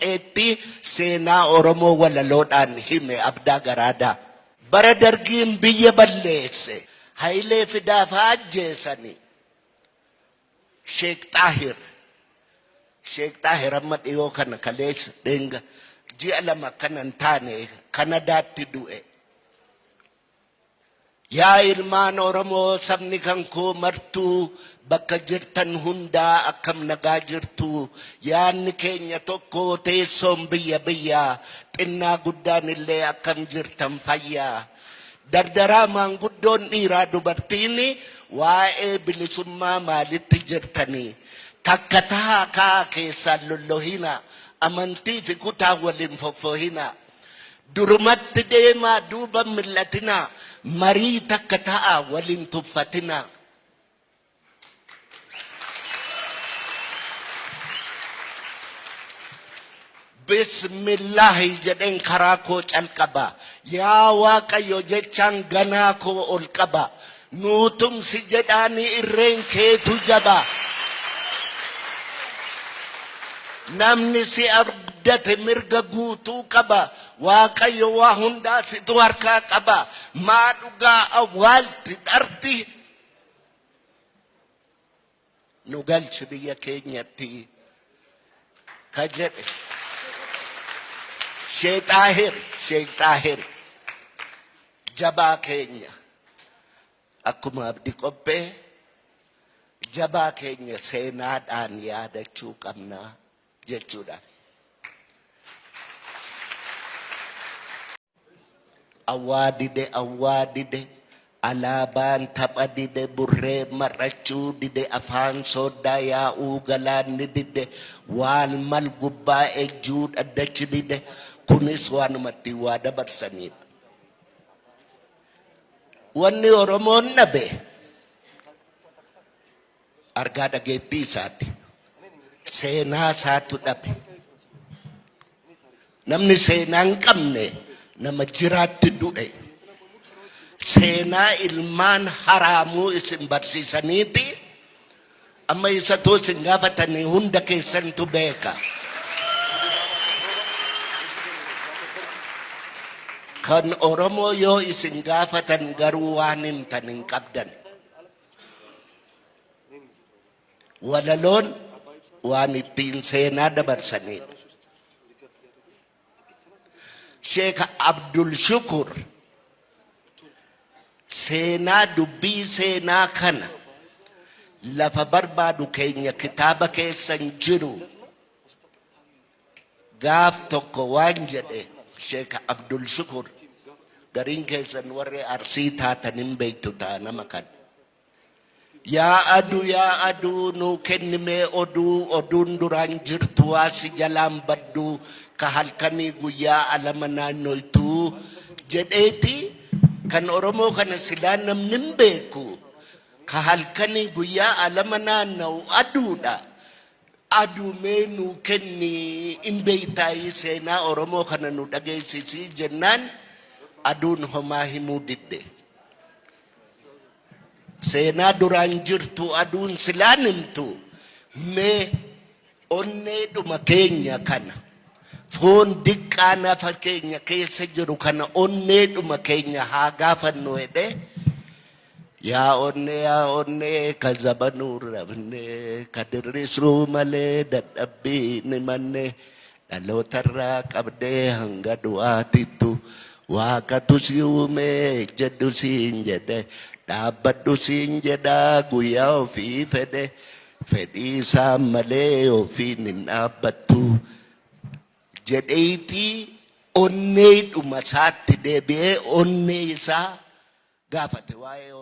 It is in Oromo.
qixxeetti seenaa Oromoo walaloodhaan hime Abdaa Garaadhaa. Bara dargiin biyya balleesse Hayilee Fidaa fa'aa ajjeesanii Sheek Xaahir amma dhiyoo kana kaleessa dhenga ji'a lama kanan taane Kanadaatti du'e. Yaa ilmaan Oromoo sabni kan koo martuu bakka jirtan hundaa akkam nagaa jirtu. Yaanni keenya tokko teessoon biyya xinnaa guddaan illee akkam jirtan fayyaa. Dardaraa maanguddoon dhiiraa dubartiini waa'ee bilisummaa maalitti jirtanii. Takka tahaa kaa keessaan lollohina amantii fi kutaa waliin foffohina. Durumatti deemaa duuba millatina marii takka ta'a waliin tuffatina. Bismillahi jedheen karaa koo calqaba. Yaa Waaqayyo jechaan ganaa koo ol qaba. Nuutumsi jedhaanii irreen keetu jaba. Namni si abdate mirga guutuu qaba. Waaqayyo waa hundaa situ harkaa qaba. Maa dhugaa awwaalti dharti. Nu galchi biyya keenyatti ka jedhe Sheek Xaahir jabaa keenya akkuma abdii qophee jabaa keenya seenaadhaan yaadachuu qabna jechuudhaaf. Awwaa dide alaabaan tapha dide burree marrachuu dide afaan sooddaa yaa'uu galaanni dide waan mal gubbaa ejjuu dhaddachi dide. Kunis waanumatti waa dabarsanidha. Wanni Oromoon dhabe argaa dhageettii isaati. Seenaa isaatu dhabe. Namni seenaa hin qabne nama jiraatti du'e. Seenaa ilmaan haraamuu isin barsiisaniiti. Amma isatoo isin gaafatanii hunda keessantu beeka. Kan Oromoo yoo isin gaafatan garuu waan himtan hin qabdan. Walaloon waan ittiin seenaa dabarsanidha. Sheek Abdul Shukur seenaa dubbii seenaa kana lafa barbaadu keenya kitaaba keessan jiru gaaf tokko waan jedhe Sheek Abdul Shukur gariin keessan warri Arsii taatan hin beektu ta'a nama kan. Yaa aduu nuu kennimee oduun duraan jirtu waasi jalaan badduu ka halkanii guyyaa alama naannoytuu jedheeti kan Oromoo kana silaa namni hin beeku ka halkanii guyyaa alama naanna'u aduudha. Adumee nuu kenni hin beeytaayi seenaa Oromoo kana nu dhageessisii jennaan aduun homaa himuu didde. Seenaa duraan jirtu aduun silaan himtu mee onneedhuma keenya kana foon diqqaa nafa keenya keessa jiru kana onneedhuma keenya haa gaafannu jedhe. Yaa onnee ka zabanuu rafne ka dirrisuu malee dadhabbii ni manne dhalootarraa qabdee hanga du'aatittu waaqatu si uume jedhu siin jedhe dhaabbadhu siin jedhaa guyyaa ofii fedhe fedhii isaa malee ofiin hin dhaabbattu jedheetii onneedhuma isaatti deebi'ee onnee isaa gaafate waa'ee